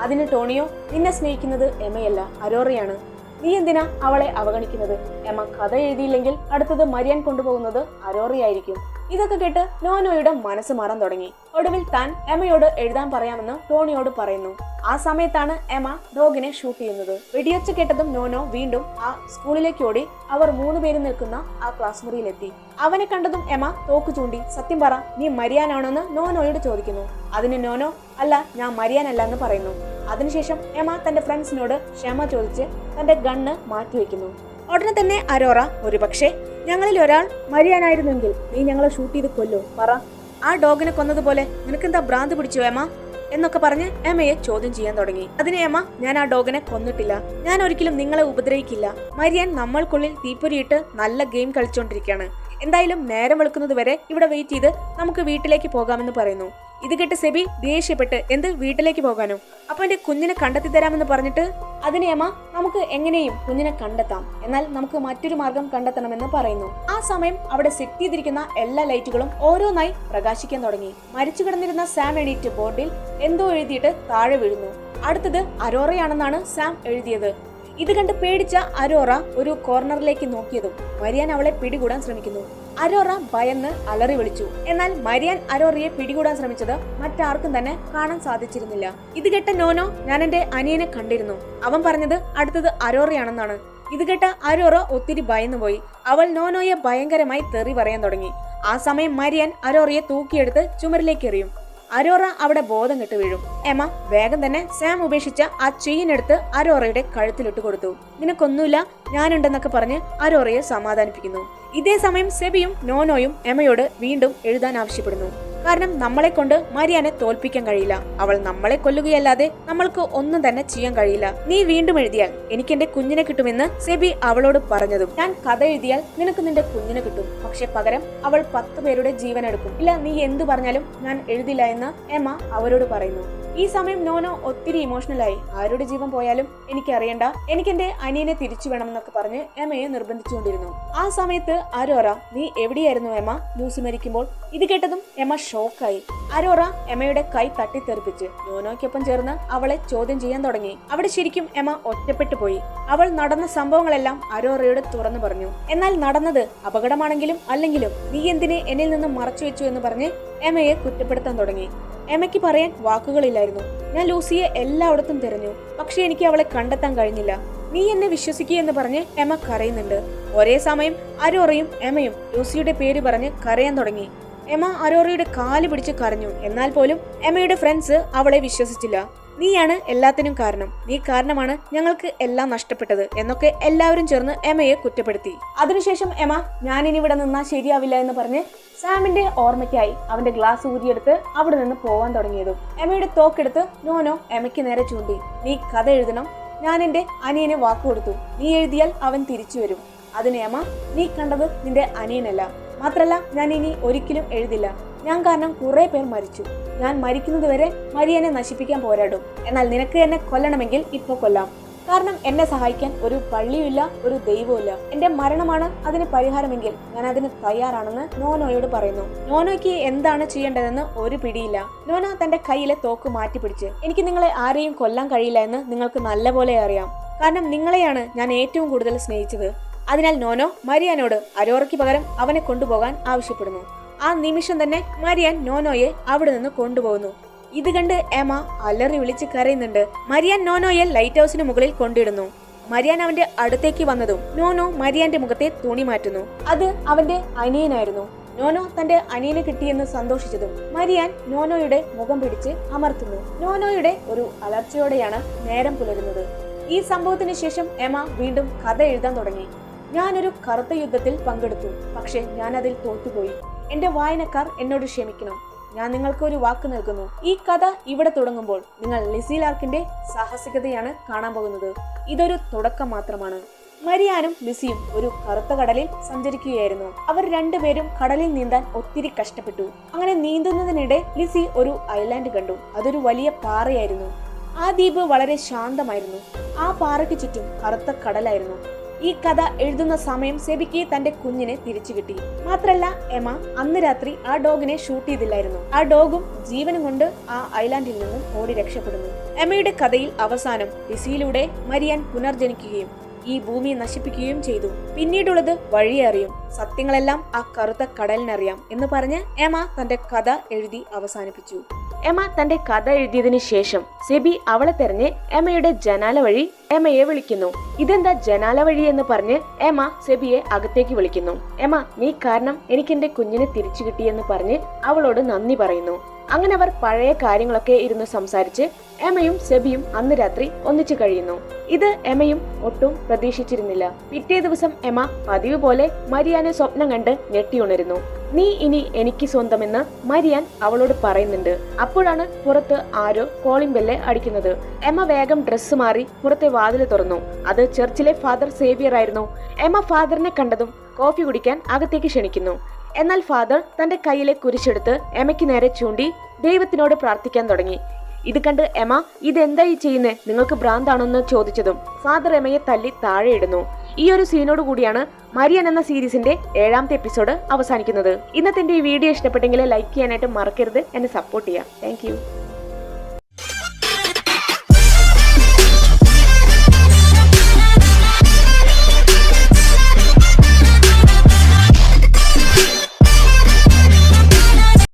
അതിന് ടോണിയോ, നിന്നെ സ്നേഹിക്കുന്നത് എമ്മയല്ല, അരോറയാണ്, നീ എന്തിനാ അവളെ അവഗണിക്കുന്നത്? എമ്മ കഥ എഴുതിയില്ലെങ്കിൽ അടുത്തത് മരിയാൻ കൊണ്ടുപോകുന്നത് അരോറയായിരിക്കും. ഇതൊക്കെ കേട്ട് നോനോയുടെ മനസ്സ് മാറാൻ തുടങ്ങി. ഒടുവിൽ താൻ എമ്മയോട് എഴുതാൻ പറയാമെന്ന് ടോണിയോട് പറയുന്നു. ആ സമയത്താണ് എമ്മ ഡോഗിനെ ഷൂട്ട് ചെയ്യുന്നത്. വെടിയൊച്ച കേട്ടതും നോനോ വീണ്ടും ആ സ്കൂളിലേക്ക് ഓടി അവർ 3 പേര് നിൽക്കുന്ന ആ ക്ലാസ് മുറിയിലെത്തി. അവനെ കണ്ടതും എമ്മ തോക്ക് ചൂണ്ടി, സത്യം പറ, നീ മരിയാനാണോന്ന് നോനോയോട് ചോദിക്കുന്നു. അതിന് നോനോ, അല്ല, ഞാൻ മരിയാനല്ല എന്ന് പറയുന്നു. അതിനുശേഷം എമ്മ തന്റെ ഫ്രണ്ട്സിനോട് ക്ഷമ ചോദിച്ച് തന്റെ ഗണ്ണ് മാറ്റിവെക്കുന്നു. ഉടനെ തന്നെ അരോറ, ഒരുപക്ഷെ ഞങ്ങളിൽ ഒരാൾ മരിയാനായിരുന്നെങ്കിൽ നീ ഞങ്ങളെ ഷൂട്ട് ചെയ്ത് കൊല്ലോ, പറ, ആ ഡോഗിനെ കൊന്നതുപോലെ നിനക്കെന്താ ഭ്രാന്ത് പിടിച്ചോ എമ്മ എന്നൊക്കെ പറഞ്ഞ് എമ്മയെ ചോദ്യം ചെയ്യാൻ തുടങ്ങി. അതിന് എമ്മ, ഞാൻ ആ ഡോഗിനെ കൊന്നിട്ടില്ല, ഞാൻ ഒരിക്കലും നിങ്ങളെ ഉപദ്രവിക്കില്ല, മരിയാൻ നമ്മൾക്കുള്ളിൽ തീപ്പൊരിയിട്ട് നല്ല ഗെയിം കളിച്ചോണ്ടിരിക്കുകയാണ്, എന്തായാലും നേരം വെളുക്കുന്നത് വരെ ഇവിടെ വെയിറ്റ് ചെയ്ത് നമുക്ക് വീട്ടിലേക്ക് പോകാമെന്ന് പറയുന്നു. ഇത് കേട്ട് സെബി ദേഷ്യപ്പെട്ട്, എന്ത് വീട്ടിലേക്ക് പോകാനോ? അപ്പൊ എന്റെ കുഞ്ഞിനെ കണ്ടെത്തി തരാമെന്ന് പറഞ്ഞിട്ട്? അതിനെ അമ്മ, നമുക്ക് എങ്ങനെയും കുഞ്ഞിനെ കണ്ടെത്താം, എന്നാൽ നമുക്ക് മറ്റൊരു മാർഗം കണ്ടെത്തണമെന്ന് പറയുന്നു. ആ സമയം അവിടെ സെറ്റ് ചെയ്തിരിക്കുന്ന എല്ലാ ലൈറ്റുകളും ഓരോന്നായി പ്രകാശിക്കാൻ തുടങ്ങി. മരിച്ചു കിടന്നിരുന്ന സാം എണീറ്റ് ബോർഡിൽ എന്തോ എഴുതിയിട്ട് താഴെ വീഴുന്നു. അടുത്തത് അരോറയാണെന്നാണ് സാം എഴുതിയത്. ഇത് കണ്ട് പേടിച്ച അരോറ ഒരു കോർണറിലേക്ക് നോക്കിയതും മരിയാൻ അവളെ പിടികൂടാൻ ശ്രമിക്കുന്നു. അരോറ ഭയന്ന് അലറി വിളിച്ചു. എന്നാൽ മരിയാൻ അരോറയെ പിടികൂടാൻ ശ്രമിച്ചത് മറ്റാർക്കും തന്നെ കാണാൻ സാധിച്ചിരുന്നില്ല. ഇത് കേട്ട നോനോ, ഞാൻ എന്റെ അനിയനെ കണ്ടിരുന്നു, അവൻ പറഞ്ഞത് അടുത്തത് അരോറയാണെന്നാണ്. ഇത് കേട്ട അരോറ ഒത്തിരി ഭയന്നുപോയി. അവൾ നോനോയെ ഭയങ്കരമായി തെറി പറയാൻ തുടങ്ങി. ആ സമയം മരിയാൻ അരോറയെ തൂക്കിയെടുത്ത് ചുമരിലേക്ക് എറിയും. അരോറ അവിടെ ബോധം കെട്ട് വീഴും. എമ്മ വേഗം തന്നെ സാം ഉപേക്ഷിച്ച ആ ചെയിൻ എടുത്ത് അരോറയുടെ കഴുത്തിലിട്ട് കൊടുത്തു. നിനക്കൊന്നുമില്ല, ഞാനുണ്ടെന്നൊക്കെ പറഞ്ഞ് അരോറയെ സമാധാനിപ്പിക്കുന്നു. ഇതേ സമയം സെബിയും നോനോയും എമ്മയോട് വീണ്ടും എഴുതാൻ ആവശ്യപ്പെടുന്നു. കാരണം നമ്മളെ കൊണ്ട് മരിയാനെ തോൽപ്പിക്കാൻ കഴിയില്ല, അവൾ നമ്മളെ കൊല്ലുകയല്ലാതെ നമ്മൾക്ക് ഒന്നും തന്നെ ചെയ്യാൻ കഴിയില്ല. നീ വീണ്ടും എഴുതിയാൽ എനിക്ക് എന്റെ കുഞ്ഞിനെ കിട്ടുമെന്ന് സെബി അവളോട് പറഞ്ഞതും, ഞാൻ കഥ എഴുതിയാൽ നിനക്ക് നിന്റെ കുഞ്ഞിനെ കിട്ടും, പക്ഷെ പകരം അവൾ 10 പേരുടെ ജീവൻ എടുക്കും. ഇല്ല, നീ എന്തു പറഞ്ഞാലും ഞാൻ എഴുതില്ല എന്ന് എമ്മ അവരോട് പറയുന്നു. ഈ സമയം നോനോ ഒത്തിരി ഇമോഷണലായി. ആരുടെ ജീവൻ പോയാലും എനിക്കറിയണ്ട, എനിക്ക് എന്റെ അനിയനെ തിരിച്ചു വേണമെന്നൊക്കെ പറഞ്ഞ് എമ്മയെ നിർബന്ധിച്ചുകൊണ്ടിരുന്നു. ആ സമയത്ത് അരോറ, നീ എവിടെയായിരുന്നു എമ്മ ലൂസി മരിക്കുമ്പോൾ? ഇത് കേട്ടതും എമ്മ ഷോക്കായി. അരോറ എമ്മയുടെ കൈ തട്ടിത്തെറിപ്പിച്ച് നോനോയ്ക്കൊപ്പം ചേർന്ന് അവളെ ചോദ്യം ചെയ്യാൻ തുടങ്ങി. അവിടെ ശരിക്കും എമ്മ ഒറ്റപ്പെട്ടു പോയി. അവൾ നടന്ന സംഭവങ്ങളെല്ലാം അരോറയോട് തുറന്നു പറഞ്ഞു. എന്നാൽ നടന്നത് അപകടമാണെങ്കിലും അല്ലെങ്കിലും നീ എന്തിനെ എന്നിൽ നിന്ന് മറച്ചു വെച്ചു എന്ന് പറഞ്ഞ് എമ്മയെ കുറ്റപ്പെടുത്താൻ തുടങ്ങി. എമ്മയ്ക്ക് പറയാൻ വാക്കുകളില്ലായിരുന്നു. ഞാൻ ലൂസിയെ എല്ലായിടത്തും തിരഞ്ഞു, പക്ഷെ എനിക്ക് അവളെ കണ്ടെത്താൻ കഴിഞ്ഞില്ല. നീ എന്നെ വിശ്വസിക്കുക എന്ന് പറഞ്ഞ് എമ്മ കരയുന്നുണ്ട്. ഒരേ സമയം അരോറയും എമ്മയും ലൂസിയുടെ പേര് പറഞ്ഞ് കരയാൻ തുടങ്ങി. എമ്മ അരോറയുടെ കാല് പിടിച്ച് കരഞ്ഞു. എന്നാൽ പോലും എമ്മയുടെ ഫ്രണ്ട്സ് അവളെ വിശ്വസിച്ചില്ല. നീയാണ് എല്ലാത്തിനും കാരണം, നീ കാരണമാണ് ഞങ്ങൾക്ക് എല്ലാം നഷ്ടപ്പെട്ടത് എന്നൊക്കെ എല്ലാവരും ചേർന്ന് എമ്മയെ കുറ്റപ്പെടുത്തി. അതിനുശേഷം എമ്മ ഞാനിനി ഇവിടെ നിന്നാൽ ശരിയാവില്ല എന്ന് പറഞ്ഞ് സാമിന്റെ ഓർമ്മയ്ക്കായി അവന്റെ ഗ്ലാസ് ഊരിയെടുത്ത് അവിടെ നിന്ന് പോവാൻ തുടങ്ങിയതും എമ്മയുടെ തോക്കെടുത്ത് നോനോ എമ്മയ്ക്ക് നേരെ ചൂണ്ടി. നീ കഥ എഴുതണം, ഞാൻ എന്റെ അനിയന് വാക്കുകൊടുത്തു, നീ എഴുതിയാൽ അവൻ തിരിച്ചു വരും. അതിന് എമ്മ, നീ കണ്ടത് നിന്റെ അനിയനല്ല, മാത്രല്ല ഞാൻ ഇനി ഒരിക്കലും എഴുതില്ല. ഞാൻ കാരണം കുറെ പേർ മരിച്ചു. ഞാൻ മരിക്കുന്നത് വരെ മരിയനെ നശിപ്പിക്കാൻ പോരാടും. എന്നാൽ നിനക്ക് എന്നെ കൊല്ലണമെങ്കിൽ ഇപ്പൊ കൊല്ലാം. കാരണം എന്നെ സഹായിക്കാൻ ഒരു പള്ളിയുമില്ല, ഒരു ദൈവവുമില്ല. എന്റെ മരണമാണ് അതിന് പരിഹാരമെങ്കിൽ ഞാൻ അതിന് തയ്യാറാണെന്ന് നോനോയോട് പറയുന്നു. നോനോയ്ക്ക് എന്താണ് ചെയ്യേണ്ടതെന്ന് ഒരു പിടിയില്ല. നോന തന്റെ കയ്യിലെ തോക്ക് മാറ്റി പിടിച്ച്, എനിക്ക് നിങ്ങളെ ആരെയും കൊല്ലാൻ കഴിയില്ല എന്ന് നിങ്ങൾക്ക് നല്ലപോലെ അറിയാം. കാരണം നിങ്ങളെയാണ് ഞാൻ ഏറ്റവും കൂടുതൽ സ്നേഹിച്ചത്. അതിനാൽ നോനോ മരിയാനോട് അരോറയ്ക്ക് പകരം അവനെ കൊണ്ടുപോകാൻ ആവശ്യപ്പെടുന്നു. ആ നിമിഷം തന്നെ മരിയാൻ നോനോയെ അവിടെ നിന്ന് കൊണ്ടുപോകുന്നു. ഇത് കണ്ട് എമ്മ അലറി വിളിച്ച് കരയുന്നുണ്ട്. മരിയാൻ നോനോയെ ലൈറ്റ് ഹൗസിന് മുകളിൽ കൊണ്ടിടുന്നു. മരിയാൻ അവന്റെ അടുത്തേക്ക് വന്നതും നോനോ മരിയാന്റെ മുഖത്തെ തുണി മാറ്റുന്നു. അത് അവന്റെ അനിയനായിരുന്നു. നോനോ തന്റെ അനിയനെ കിട്ടിയെന്ന് സന്തോഷിച്ചതും മരിയാൻ നോനോയുടെ മുഖം പിടിച്ച് അമർത്തുന്നു. നോനോയുടെ ഒരു അലർച്ചയോടെയാണ് നേരം പുലരുന്നത്. ഈ സംഭവത്തിന് ശേഷം എമ്മ വീണ്ടും കഥ എഴുതാൻ തുടങ്ങി. ഞാനൊരു കറുത്ത യുദ്ധത്തിൽ പങ്കെടുത്തു, പക്ഷെ ഞാൻ അതിൽ തോറ്റുപോയി. എന്റെ വായനക്കാർ എന്നോട് ക്ഷമിക്കണം. ഞാൻ നിങ്ങൾക്ക് ഒരു വാക്ക് നൽകുന്നു. ഈ കഥ ഇവിടെ തുടങ്ങുമ്പോൾ നിങ്ങൾ ലിസി ലാർക്കിന്റെ സാഹസികതയാണ് കാണാൻ പോകുന്നത്. ഇതൊരു തുടക്കം മാത്രമാണ്. മരിയാനും ലിസിയും ഒരു കറുത്ത കടലിൽ സഞ്ചരിക്കുകയായിരുന്നു. അവർ രണ്ടുപേരും കടലിൽ നീന്താൻ ഒത്തിരി കഷ്ടപ്പെട്ടു. അങ്ങനെ നീന്തുന്നതിനിടെ ലിസി ഒരു ഐലാൻഡ് കണ്ടു. അതൊരു വലിയ പാറയായിരുന്നു. ആ ദ്വീപ് വളരെ ശാന്തമായിരുന്നു. ആ പാറയ്ക്ക് ചുറ്റും കറുത്ത കടലായിരുന്നു. ഈ കഥ എഴുതുന്ന സമയം സെബിക്ക് തന്റെ കുഞ്ഞിനെ തിരിച്ചു കിട്ടി. മാത്രല്ല എമ്മ അന്ന് രാത്രി ആ ഡോഗിനെ ഷൂട്ട് ചെയ്തില്ലായിരുന്നു. ആ ഡോഗും ജീവനും കൊണ്ട് ആ ഐലാൻഡിൽ നിന്നും ഓടി രക്ഷപ്പെടുന്നു. എമ്മയുടെ കഥയിൽ അവസാനം ലിസിയിലൂടെ മരിയാൻ പുനർജനിക്കുകയും ഈ ഭൂമി നശിപ്പിക്കുകയും ചെയ്തു. പിന്നീടുള്ളത് വഴിയെ അറിയും, സത്യങ്ങളെല്ലാം ആ കറുത്ത കടലിനറിയാം എന്ന് പറഞ്ഞ് എമ്മ തന്റെ കഥ എഴുതി അവസാനിപ്പിച്ചു. എമ്മ തന്റെ കഥ എഴുതിയതിനു ശേഷം സെബി അവളെ തെരഞ്ഞ് എമ്മയുടെ ജനാല വഴി എമ്മയെ വിളിക്കുന്നു. ഇതെന്താ ജനാല വഴി എന്ന് പറഞ്ഞ് എമ്മ സെബിയെ അകത്തേക്ക് വിളിക്കുന്നു. എമ്മ, നീ കാരണം എനിക്ക് എന്റെ കുഞ്ഞിനെ തിരിച്ചു കിട്ടിയെന്ന് പറഞ്ഞ് അവളോട് നന്ദി പറയുന്നു. അങ്ങനെ അവർ പഴയ കാര്യങ്ങളൊക്കെ ഇരുന്ന് സംസാരിച്ച് എമ്മയും സെബിയും അന്ന് രാത്രി ഒന്നിച്ചു കഴിയുന്നു. ഇത് എമ്മയും ഒട്ടും പ്രതീക്ഷിച്ചിരുന്നില്ല. പിറ്റേ ദിവസം എമ്മ പതിവ് പോലെ മരിയാനെ സ്വപ്നം കണ്ട് ഞെട്ടിയുണരുന്നു. നീ ഇനി എനിക്ക് സ്വന്തമെന്ന് മരിയാൻ അവളോട് പറയുന്നുണ്ട്. അപ്പോഴാണ് പുറത്ത് ആരോ കോളിംഗ് ബെല്ല് അടിക്കുന്നത്. എമ്മ വേഗം ഡ്രസ്സ് മാറി പുറത്തെ വാതിൽ തുറന്നു. അത് ചർച്ചിലെ ഫാദർ സേവിയർ ആയിരുന്നു. എമ്മ ഫാദറിനെ കണ്ടതും കോഫി കുടിക്കാൻ അകത്തേക്ക് ക്ഷണിക്കുന്നു. എന്നാൽ ഫാദർ തന്റെ കയ്യിലെ കുരിശെടുത്ത് എമ്മയ്ക്ക് നേരെ ചൂണ്ടി ദൈവത്തിനോട് പ്രാർത്ഥിക്കാൻ തുടങ്ങി. ഇത് കണ്ട് എമ്മ, ഇതെന്താ ഈ ചെയ്യുന്നേ, നിങ്ങൾക്ക് ഭ്രാന്താണോന്ന് ചോദിച്ചതും ഫാദർ എമ്മയെ തല്ലി താഴെ ഇടുന്നു. ഈ ഒരു സീനോട് കൂടിയാണ് മരിയൻ എന്ന സീരീസിന്റെ 7ാമത്തെ എപ്പിസോഡ് അവസാനിക്കുന്നത്. ഇന്നത്തെ ഈ വീഡിയോ ഇഷ്ടപ്പെട്ടെങ്കിൽ ലൈക്ക് ചെയ്യാനായിട്ട് മറക്കരുത്. എന്നെ സപ്പോർട്ട് ചെയ്യാം. താങ്ക്